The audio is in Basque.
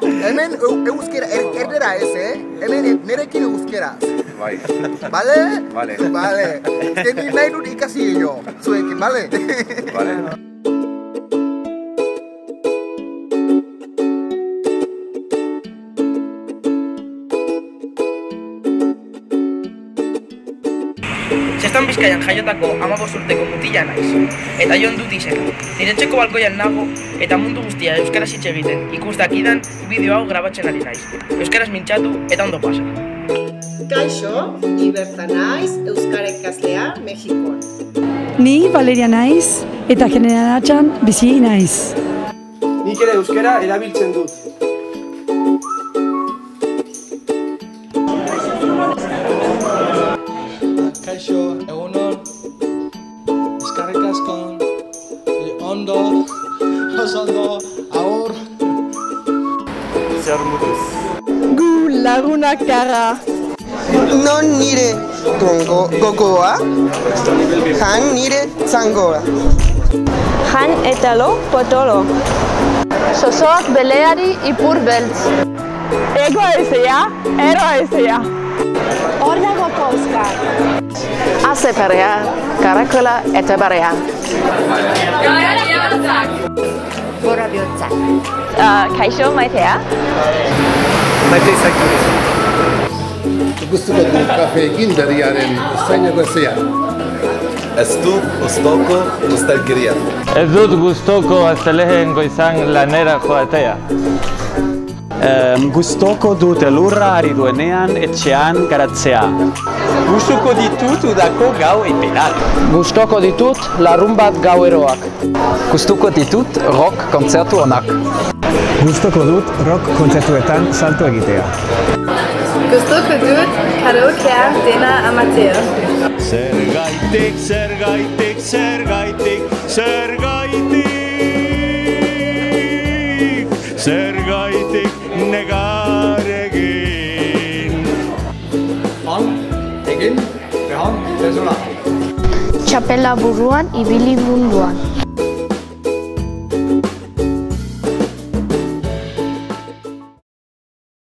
Hemen euskera, erdera ez, Hemen nerekin euskeraz. Bai. Bale? Bale. Bale. Ni nahi dut ikasi jo, zuekin, bale? Bale. Zestan Bizkaian jaiotako 15 urteko mutila naiz, eta Jon dut izena. Nire etxeko balkoian nago, eta mundu guztia euskaraz hitz egiten, ikus dakidan bideo hau grabatzen ari naiz. Euskaraz mintzatu eta ondo pasa. Kaixo, ni Berta naiz, euskara ikaslea Mexikoan. Ni Valeria naiz, eta Generalitattean bizi naiz. Nik ere euskara erabiltzen dut. Kaixo, egunon, eskerrik asko, ondo, oso aur. Zer moduz? Gu lagunak gara. Non nire gogoa, jan nire zangoa. Jan eta lo potolo. Sosoak beleari ipur beltz. Ego ezea, ero ezea. Hor dago Oskar. Aze perea, karakola eta barea. Gara bihotzak. Gora bihotzak. Kaixo, maitea? Maite izakidez. Gustuko du kafeekin berriaren zainako ezea. Ez du gustoko ustelkeria. Ez dut gustoko astelehen goizan lanera joatea. Gustoko dut elurra ari duenean etxean garatzea. Gustuko ditut udako gau epenak. Gustoko ditut larun bat gaueroak. Gustuko ditut rock kontzertu onak. Gustoko dut rock kontzertuetan salto egitea. Gustuko dut karaokean dena amatea. Zergaitik, zergaitik, zergaitik, zergaitik, zergaitik negar egin. Han, egin, behon, bezala. Txapela buruan ibili munduan.